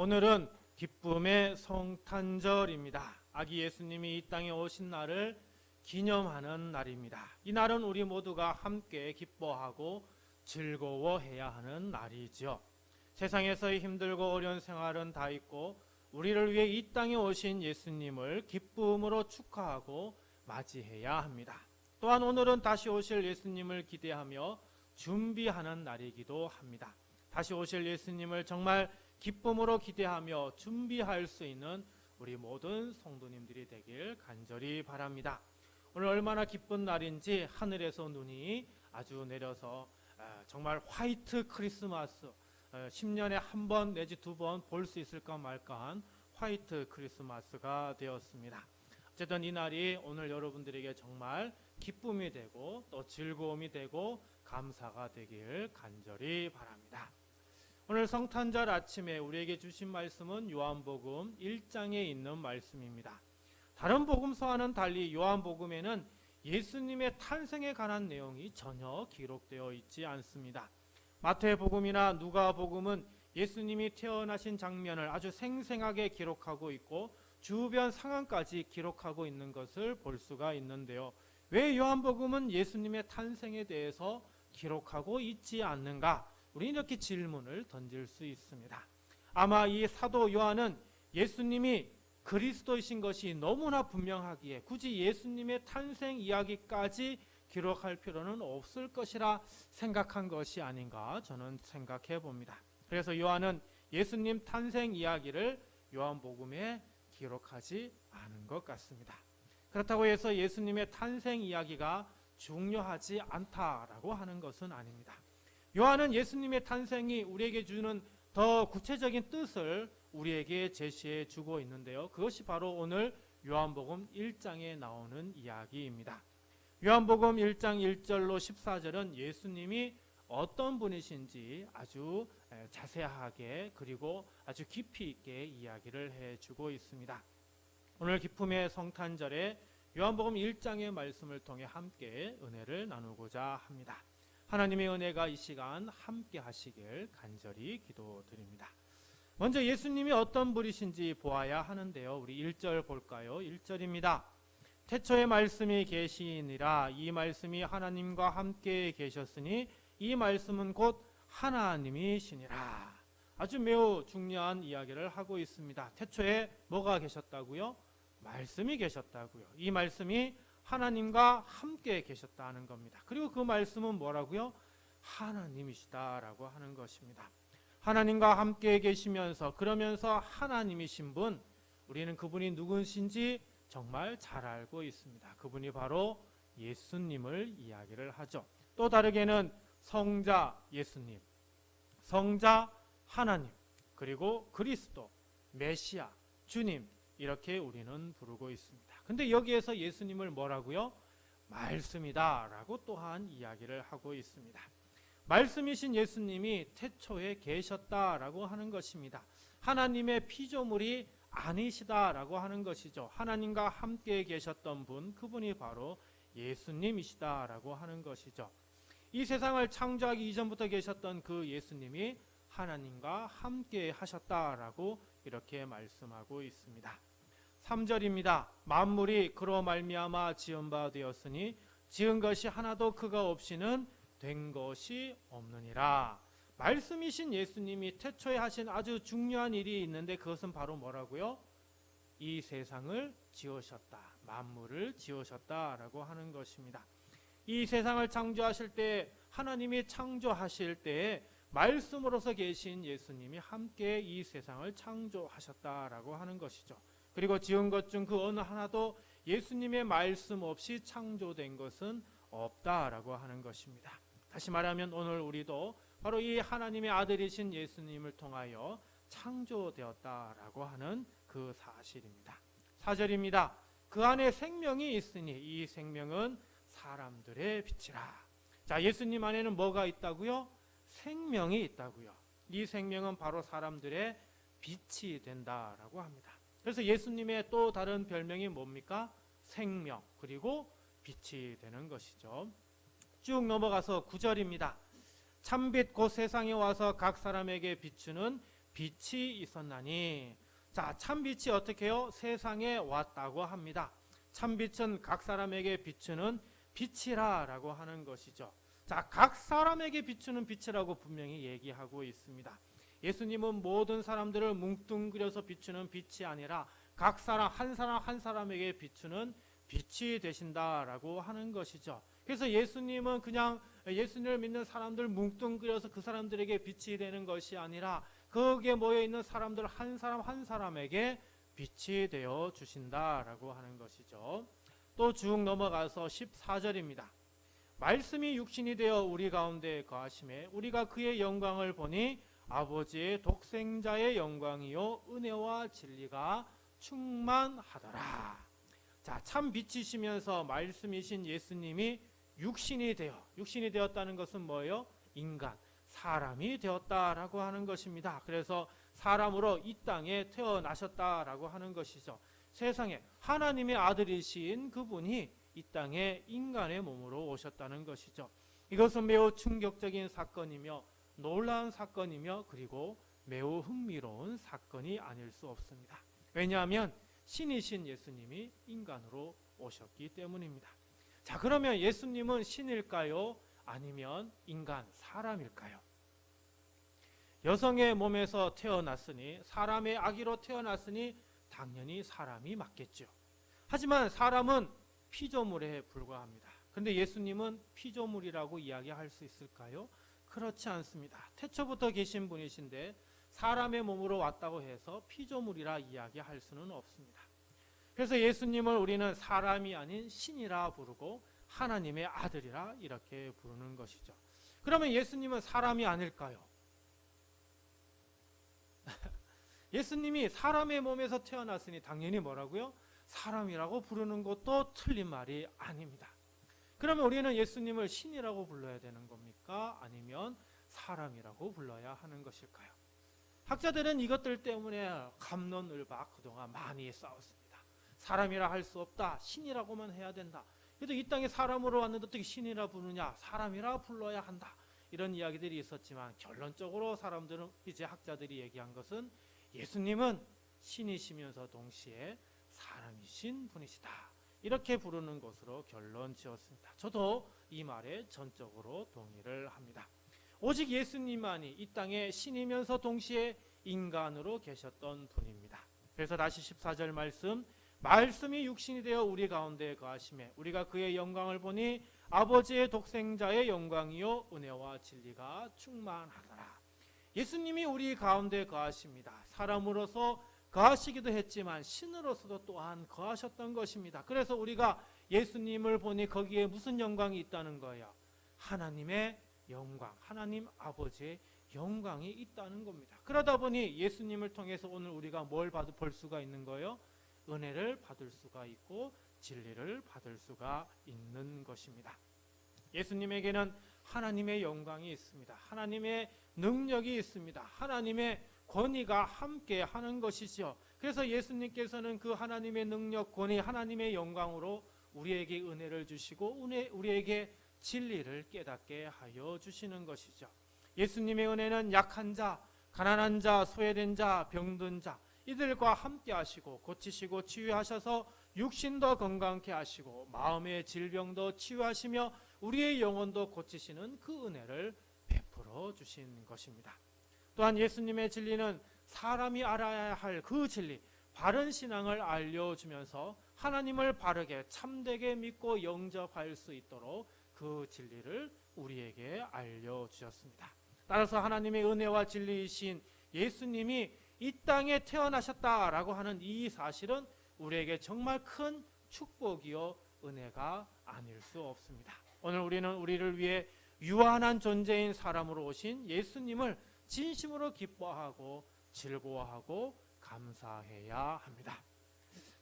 오늘은 기쁨의 성탄절입니다. 아기 예수님이 이 땅에 오신 날을 기념하는 날입니다. 이 날은 우리 모두가 함께 기뻐하고 즐거워해야 하는 날이죠. 세상에서의 힘들고 어려운 생활은 다 있고 우리를 위해 이 땅에 오신 예수님을 기쁨으로 축하하고 맞이해야 합니다. 또한 오늘은 다시 오실 예수님을 기대하며 준비하는 날이기도 합니다. 다시 오실 예수님을 정말 기쁨으로 기대하며 준비할 수 있는 우리 모든 성도님들이 되길 간절히 바랍니다. 오늘 얼마나 기쁜 날인지 하늘에서 눈이 아주 내려서 정말 화이트 크리스마스, 10년에 한 번 내지 두 번 볼 수 있을까 말까한 화이트 크리스마스가 되었습니다. 어쨌든 이 날이 오늘 여러분들에게 정말 기쁨이 되고 또 즐거움이 되고 감사가 되길 간절히 바랍니다. 오늘 성탄절 아침에 우리에게 주신 말씀은 요한복음 1장에 있는 말씀입니다. 다른 복음서와는 달리 요한복음에는 예수님의 탄생에 관한 내용이 전혀 기록되어 있지 않습니다. 마태복음이나 누가복음은 예수님이 태어나신 장면을 아주 생생하게 기록하고 있고 주변 상황까지 기록하고 있는 것을 볼 수가 있는데요. 왜 요한복음은 예수님의 탄생에 대해서 기록하고 있지 않는가? 우리는 이렇게 질문을 던질 수 있습니다. 아마 이 사도 요한은 예수님이 그리스도이신 것이 너무나 분명하기에 굳이 예수님의 탄생 이야기까지 기록할 필요는 없을 것이라 생각한 것이 아닌가 저는 생각해 봅니다. 그래서 요한은 예수님 탄생 이야기를 요한복음에 기록하지 않은 것 같습니다. 그렇다고 해서 예수님의 탄생 이야기가 중요하지 않다라고 하는 것은 아닙니다. 요한은 예수님의 탄생이 우리에게 주는 더 구체적인 뜻을 우리에게 제시해 주고 있는데요. 그것이 바로 오늘 요한복음 1장에 나오는 이야기입니다. 요한복음 1장 1절로 14절은 예수님이 어떤 분이신지 아주 자세하게 그리고 아주 깊이 있게 이야기를 해주고 있습니다. 오늘 기쁨의 성탄절에 요한복음 1장의 말씀을 통해 함께 은혜를 나누고자 합니다. 하나님의 은혜가 이 시간 함께 하시길 간절히 기도드립니다. 먼저 예수님이 어떤 분이신지 보아야 하는데요. 우리 1절 볼까요? 1절입니다. 태초에 말씀이 계시니라. 이 말씀이 하나님과 함께 계셨으니 이 말씀은 곧 하나님이시니라. 아주 매우 중요한 이야기를 하고 있습니다. 태초에 뭐가 계셨다고요? 말씀이 계셨다고요. 이 말씀이 하나님과 함께 계셨다는 겁니다. 그리고 그 말씀은 뭐라고요? 하나님이시다라고 하는 것입니다. 하나님과 함께 계시면서 그러면서 하나님이신 분, 우리는 그분이 누구신지 정말 잘 알고 있습니다. 그분이 바로 예수님을 이야기를 하죠. 또 다르게는 성자 예수님, 성자 하나님, 그리고 그리스도, 메시아, 주님 이렇게 우리는 부르고 있습니다. 근데 여기에서 예수님을 뭐라고요? 말씀이다 라고 또한 이야기를 하고 있습니다. 말씀이신 예수님이 태초에 계셨다라고 하는 것입니다. 하나님의 피조물이 아니시다라고 하는 것이죠. 하나님과 함께 계셨던 분, 그분이 바로 예수님이시다라고 하는 것이죠. 이 세상을 창조하기 이전부터 계셨던 그 예수님이 하나님과 함께 하셨다라고 이렇게 말씀하고 있습니다. 3절입니다. 만물이 그로 말미암아 지은 바 되었으니 지은 것이 하나도 그가 없이는 된 것이 없느니라. 말씀이신 예수님이 태초에 하신 아주 중요한 일이 있는데 그것은 바로 뭐라고요? 이 세상을 지으셨다. 만물을 지으셨다라고 하는 것입니다. 이 세상을 창조하실 때 하나님이 창조하실 때 말씀으로서 계신 예수님이 함께 이 세상을 창조하셨다라고 하는 것이죠. 그리고 지은 것 중 그 어느 하나도 예수님의 말씀 없이 창조된 것은 없다라고 하는 것입니다. 다시 말하면 오늘 우리도 바로 이 하나님의 아들이신 예수님을 통하여 창조되었다라고 하는 그 사실입니다. 4절입니다. 그 안에 생명이 있으니 이 생명은 사람들의 빛이라. 자, 예수님 안에는 뭐가 있다고요? 생명이 있다고요. 이 생명은 바로 사람들의 빛이 된다라고 합니다. 그래서 예수님의 또 다른 별명이 뭡니까? 생명, 그리고 빛이 되는 것이죠. 쭉 넘어가서 9절입니다. 참빛 곧 세상에 와서 각 사람에게 비추는 빛이 있었나니. 자, 참 빛이 어떻게 해요? 세상에 왔다고 합니다. 참 빛은 각 사람에게 비추는 빛이라라고 하는 것이죠. 자, 각 사람에게 비추는 빛이라고 분명히 얘기하고 있습니다. 예수님은 모든 사람들을 뭉뚱그려서 비추는 빛이 아니라 각 사람 한 사람에게 비추는 빛이 되신다라고 하는 것이죠. 그래서 예수님은 그냥 예수님을 믿는 사람들 뭉뚱그려서 그 사람들에게 빛이 되는 것이 아니라 거기에 모여 있는 사람들 한 사람에게 빛이 되어 주신다라고 하는 것이죠. 또 쭉 넘어가서 14절입니다. 말씀이 육신이 되어 우리 가운데 거하심에 우리가 그의 영광을 보니 아버지의 독생자의 영광이요 은혜와 진리가 충만하더라. 자, 참 빛이시면서 말씀이신 예수님이 육신이 되었다는 것은 뭐예요? 인간, 사람이 되었다라고 하는 것입니다. 그래서 사람으로 이 땅에 태어나셨다라고 하는 것이죠. 세상에 하나님의 아들이신 그분이 이 땅에 인간의 몸으로 오셨다는 것이죠. 이것은 매우 충격적인 사건이며 놀라운 사건이며 그리고 매우 흥미로운 사건이 아닐 수 없습니다. 왜냐하면 신이신 예수님이 인간으로 오셨기 때문입니다. 자, 그러면 예수님은 신일까요? 아니면 인간, 사람일까요? 여성의 몸에서 태어났으니 사람의 아기로 태어났으니 당연히 사람이 맞겠죠. 하지만 사람은 피조물에 불과합니다. 그런데 예수님은 피조물이라고 이야기할 수 있을까요? 그렇지 않습니다. 태초부터 계신 분이신데 사람의 몸으로 왔다고 해서 피조물이라 이야기할 수는 없습니다. 그래서 예수님을 우리는 사람이 아닌 신이라 부르고 하나님의 아들이라 이렇게 부르는 것이죠. 그러면 예수님은 사람이 아닐까요? 예수님이 사람의 몸에서 태어났으니 당연히 뭐라고요? 사람이라고 부르는 것도 틀린 말이 아닙니다. 그러면 우리는 예수님을 신이라고 불러야 되는 겁니까? 아니면 사람이라고 불러야 하는 것일까요? 학자들은 이것들 때문에 갑론을박 그동안 많이 싸웠습니다. 사람이라 할 수 없다. 신이라고만 해야 된다. 그래도 이 땅에 사람으로 왔는데 어떻게 신이라 부르냐? 사람이라 불러야 한다. 이런 이야기들이 있었지만 결론적으로 사람들은 이제 학자들이 얘기한 것은 예수님은 신이시면서 동시에 사람이신 분이시다. 이렇게 부르는 것으로 결론 지었습니다. 저도 이 말에 전적으로 동의를 합니다. 오직 예수님만이 이 땅에 신이면서 동시에 인간으로 계셨던 분입니다. 그래서 다시 14절 말씀이 육신이 되어 우리 가운데 거하심에 우리가 그의 영광을 보니 아버지의 독생자의 영광이요 은혜와 진리가 충만하더라. 예수님이 우리 가운데 거하십니다. 사람으로서 거하시기도 했지만 신으로서도 또한 거하셨던 것입니다. 그래서 우리가 예수님을 보니 거기에 무슨 영광이 있다는 거예요? 하나님의 영광, 하나님 아버지의 영광이 있다는 겁니다. 그러다 보니 예수님을 통해서 오늘 우리가 뭘 볼 수가 있는 거예요? 은혜를 받을 수가 있고 진리를 받을 수가 있는 것입니다. 예수님에게는 하나님의 영광이 있습니다. 하나님의 능력이 있습니다. 하나님의 권위가 함께 하는 것이죠. 그래서 예수님께서는 그 하나님의 능력, 권위, 하나님의 영광으로 우리에게 은혜를 주시고 우리에게 진리를 깨닫게 하여 주시는 것이죠. 예수님의 은혜는 약한 자, 가난한 자, 소외된 자, 병든 자 이들과 함께 하시고 고치시고 치유하셔서 육신도 건강케 하시고 마음의 질병도 치유하시며 우리의 영혼도 고치시는 그 은혜를 베풀어 주신 것입니다. 또한 예수님의 진리는 사람이 알아야 할 그 진리, 바른 신앙을 알려주면서 하나님을 바르게 참되게 믿고 영접할 수 있도록 그 진리를 우리에게 알려주셨습니다. 따라서 하나님의 은혜와 진리이신 예수님이 이 땅에 태어나셨다라고 하는 이 사실은 우리에게 정말 큰 축복이요 은혜가 아닐 수 없습니다. 오늘 우리는 우리를 위해 유한한 존재인 사람으로 오신 예수님을 진심으로 기뻐하고 즐거워하고 감사해야 합니다.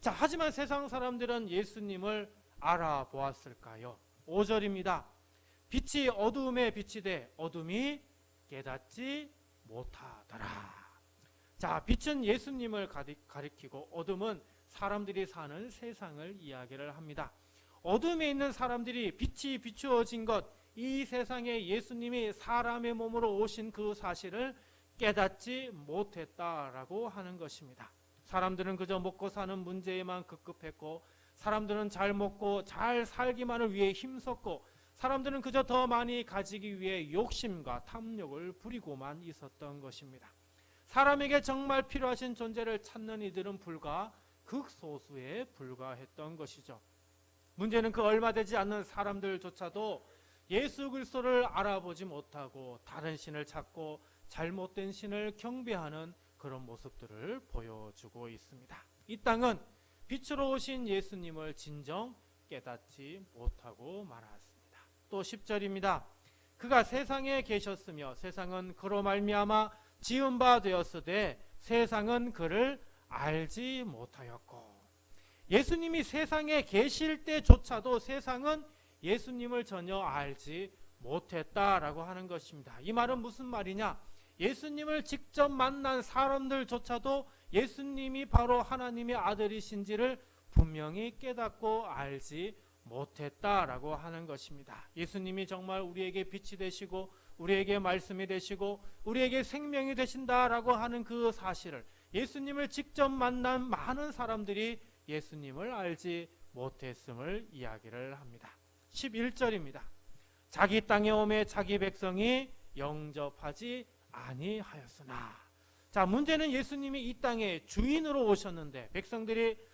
자, 하지만 세상 사람들은 예수님을 알아보았을까요? 5절입니다. 빛이 어두움에 빛이 돼 어둠이 깨닫지 못하더라. 자, 빛은 예수님을 가리키고 어둠은 사람들이 사는 세상을 이야기를 합니다. 어둠에 있는 사람들이 빛이 비추어진 것, 이 세상에 예수님이 사람의 몸으로 오신 그 사실을 깨닫지 못했다라고 하는 것입니다. 사람들은 그저 먹고 사는 문제에만 급급했고, 사람들은 잘 먹고 잘 살기만을 위해 힘썼고, 사람들은 그저 더 많이 가지기 위해 욕심과 탐욕을 부리고만 있었던 것입니다. 사람에게 정말 필요하신 존재를 찾는 이들은 불과 극소수에 불과했던 것이죠. 문제는 그 얼마 되지 않는 사람들조차도 예수 그리스도를 알아보지 못하고 다른 신을 찾고 잘못된 신을 경배하는 그런 모습들을 보여주고 있습니다. 이 땅은 빛으로 오신 예수님을 진정 깨닫지 못하고 말았습니다. 또 10절입니다. 그가 세상에 계셨으며 세상은 그로 말미암아 지은 바 되었으되 세상은 그를 알지 못하였고, 예수님이 세상에 계실 때조차도 세상은 예수님을 전혀 알지 못했다라고 하는 것입니다. 이 말은 무슨 말이냐? 예수님을 직접 만난 사람들조차도 예수님이 바로 하나님의 아들이신지를 분명히 깨닫고 알지 못했다라고 하는 것입니다. 예수님이 정말 우리에게 빛이 되시고 우리에게 말씀이 되시고 우리에게 생명이 되신다라고 하는 그 사실을 예수님을 직접 만난 많은 사람들이 예수님을 알지 못했음을 이야기를 합니다. 11절입니다. 자기 땅에 오매 자기 백성이 영접하지 아니하였으나. 자, 문제는 예수님이 이 땅에 주인으로 오셨는데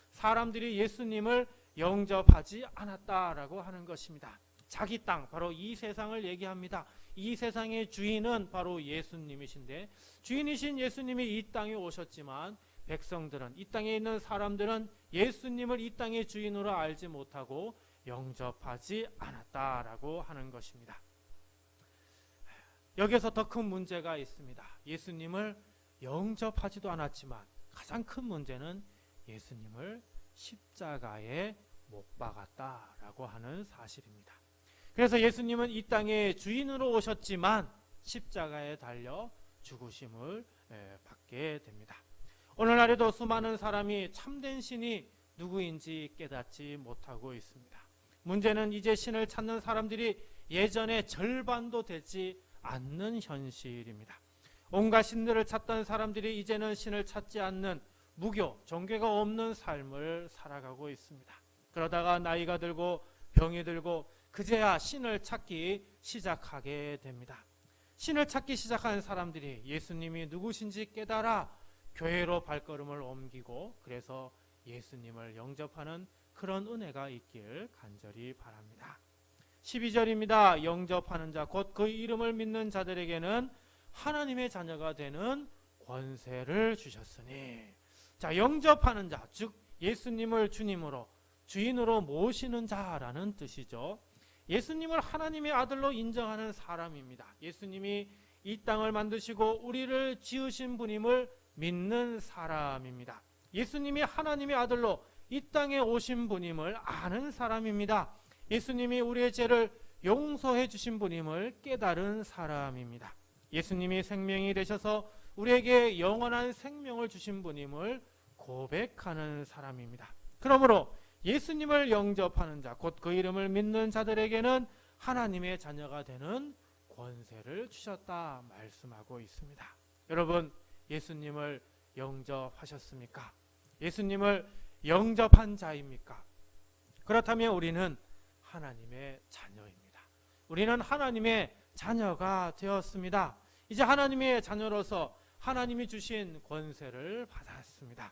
사람들이 예수님을 영접하지 않았다라고 하는 것입니다. 자기 땅, 바로 이 세상을 얘기합니다. 이 세상의 주인은 바로 예수님이신데, 주인이신 예수님이 이 땅에 오셨지만 백성들은, 이 땅에 있는 사람들은 예수님을 이 땅의 주인으로 알지 못하고 영접하지 않았다라고 하는 것입니다. 여기서 더 큰 문제가 있습니다. 예수님을 영접하지도 않았지만 가장 큰 문제는 예수님을 십자가에 못 박았다라고 하는 사실입니다. 그래서 예수님은 이 땅에 주인으로 오셨지만 십자가에 달려 죽으심을 받게 됩니다. 오늘날에도 수많은 사람이 참된 신이 누구인지 깨닫지 못하고 있습니다. 문제는 이제 신을 찾는 사람들이 예전의 절반도 되지 않는 현실입니다. 온갖 신들을 찾던 사람들이 이제는 신을 찾지 않는 무교, 종교가 없는 삶을 살아가고 있습니다. 그러다가 나이가 들고 병이 들고 그제야 신을 찾기 시작하게 됩니다. 신을 찾기 시작한 사람들이 예수님이 누구신지 깨달아 교회로 발걸음을 옮기고, 그래서 예수님을 영접하는 그런 은혜가 있길 간절히 바랍니다. 12절입니다. 영접하는 자, 곧 그 이름을 믿는 자들에게는 하나님의 자녀가 되는 권세를 주셨으니. 자, 영접하는 자, 즉 예수님을 주님으로, 주인으로 모시는 자라는 뜻이죠. 예수님을 하나님의 아들로 인정하는 사람입니다. 예수님이 이 땅을 만드시고 우리를 지으신 분임을 믿는 사람입니다. 예수님이 하나님의 아들로 이 땅에 오신 분임을 아는 사람입니다. 예수님이 우리의 죄를 용서해 주신 분임을 깨달은 사람입니다. 예수님이 생명이 되셔서 우리에게 영원한 생명을 주신 분임을 고백하는 사람입니다. 그러므로 예수님을 영접하는 자, 곧 그 이름을 믿는 자들에게는 하나님의 자녀가 되는 권세를 주셨다 말씀하고 있습니다. 여러분, 예수님을 영접하셨습니까? 예수님을 영접한 자입니까? 그렇다면 우리는 하나님의 자녀입니다. 우리는 하나님의 자녀가 되었습니다. 이제 하나님의 자녀로서 하나님이 주신 권세를 받았습니다.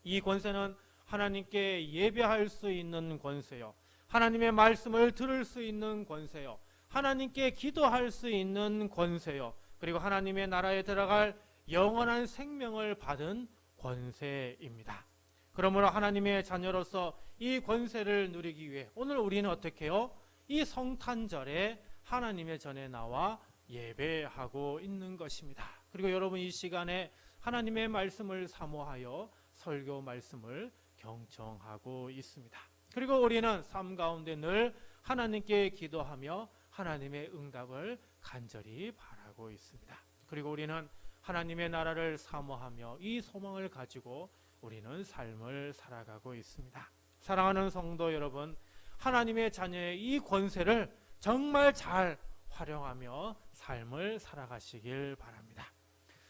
이 권세는 하나님께 예배할 수 있는 권세요, 하나님의 말씀을 들을 수 있는 권세요, 하나님께 기도할 수 있는 권세요, 그리고 하나님의 나라에 들어갈 영원한 생명을 받은 권세입니다. 그러므로 하나님의 자녀로서 이 권세를 누리기 위해 오늘 우리는 어떻게 해요? 이 성탄절에 하나님의 전에 나와 예배하고 있는 것입니다. 그리고 여러분, 이 시간에 하나님의 말씀을 사모하여 설교 말씀을 경청하고 있습니다. 그리고 우리는 삶 가운데 늘 하나님께 기도하며 하나님의 응답을 간절히 바라고 있습니다. 그리고 우리는 하나님의 나라를 사모하며 이 소망을 가지고 우리는 삶을 살아가고 있습니다. 사랑하는 성도 여러분, 하나님의 자녀의 이 권세를 정말 잘 활용하며 삶을 살아가시길 바랍니다.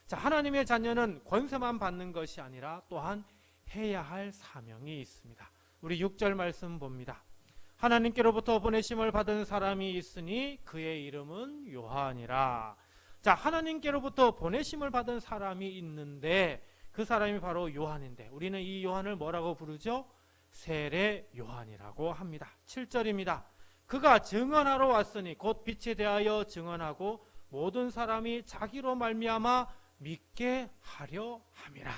자, 하나님의 자녀는 권세만 받는 것이 아니라 또한 해야 할 사명이 있습니다. 우리 6절 말씀 봅니다. 하나님께로부터 보내심을 받은 사람이 있으니 그의 이름은 요한이라. 자, 하나님께로부터 보내심을 받은 사람이 있는데 그 사람이 바로 요한인데 우리는 이 요한을 뭐라고 부르죠? 세례 요한이라고 합니다. 7절입니다. 그가 증언하러 왔으니 곧 빛에 대하여 증언하고 모든 사람이 자기로 말미암아 믿게 하려 함이라.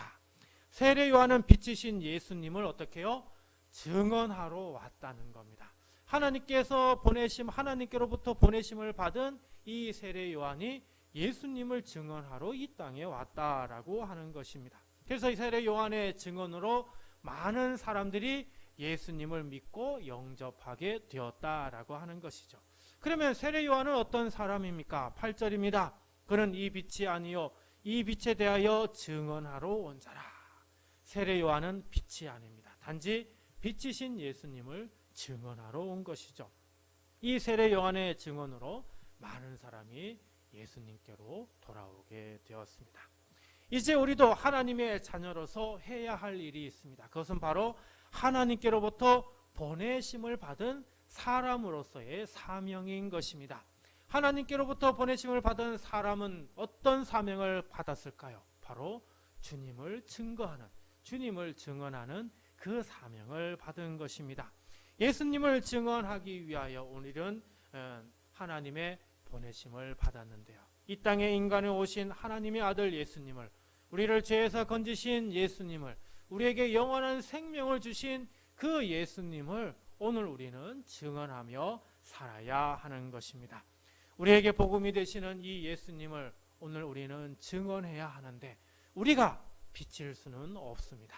세례 요한은 빛이신 예수님을 어떻게 해요? 증언하러 왔다는 겁니다. 하나님께로부터 보내심을 받은 이 세례 요한이 예수님을 증언하러 이 땅에 왔다라고 하는 것입니다. 그래서 이 세례 요한의 증언으로 많은 사람들이 예수님을 믿고 영접하게 되었다라고 하는 것이죠. 그러면 세례 요한은 어떤 사람입니까? 8절입니다. 그는 이 빛이 아니요 이 빛에 대하여 증언하러 온 자라. 세례 요한은 빛이 아닙니다. 단지 빛이신 예수님을 증언하러 온 것이죠. 이 세례 요한의 증언으로 많은 사람이 예수님께로 돌아오게 되었습니다. 이제 우리도 하나님의 자녀로서 해야 할 일이 있습니다. 그것은 바로 하나님께로부터 보내심을 받은 사람으로서의 사명인 것입니다. 하나님께로부터 보내심을 받은 사람은 어떤 사명을 받았을까요? 바로 주님을 증거하는, 주님을 증언하는 그 사명을 받은 것입니다. 예수님을 증언하기 위하여 오늘은 하나님의 보내심을 받았는데요. 이 땅에 인간에 오신 하나님의 아들 예수님을, 우리를 죄에서 건지신 예수님을, 우리에게 영원한 생명을 주신 그 예수님을 오늘 우리는 증언하며 살아야 하는 것입니다. 우리에게 복음이 되시는 이 예수님을 오늘 우리는 증언해야 하는데 우리가 비칠 수는 없습니다.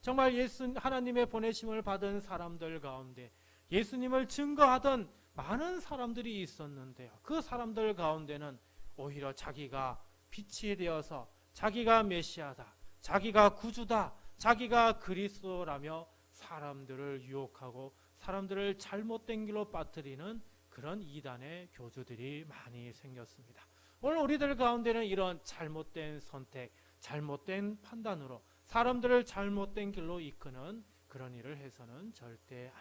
정말 하나님의 보내심을 받은 사람들 가운데 예수님을 증거하던 많은 사람들이 있었는데요. 그 사람들 가운데는 오히려 자기가 빛이 되어서 자기가 메시아다, 자기가 구주다, 자기가 그리스도라며 사람들을 유혹하고 사람들을 잘못된 길로 빠뜨리는 그런 이단의 교주들이 많이 생겼습니다. 오늘 우리들 가운데는 이런 잘못된 선택, 잘못된 판단으로 사람들을 잘못된 길로 이끄는 그런 일을 해서는 절대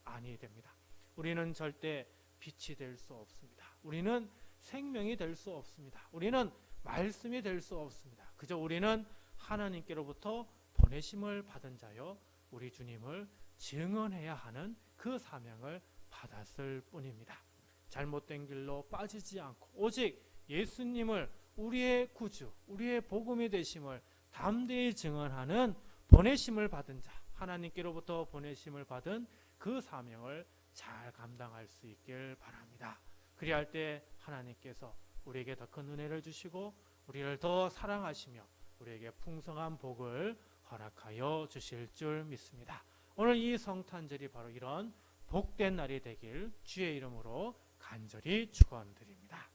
아니 됩니다. 우리는 절대 빛이 될 수 없습니다. 우리는 생명이 될 수 없습니다. 우리는 말씀이 될 수 없습니다. 그저 우리는 하나님께로부터 보내심을 받은 자요 우리 주님을 증언해야 하는 그 사명을 받았을 뿐입니다. 잘못된 길로 빠지지 않고 오직 예수님을 우리의 구주, 우리의 복음이 되심을 담대히 증언하는 보내심을 받은 자, 하나님께로부터 보내심을 받은 그 사명을 잘 감당할 수 있길 바랍니다. 그리할 때 하나님께서 우리에게 더 큰 은혜를 주시고 우리를 더 사랑하시며 우리에게 풍성한 복을 허락하여 주실 줄 믿습니다. 오늘 이 성탄절이 바로 이런 복된 날이 되길 주의 이름으로 간절히 축원드립니다.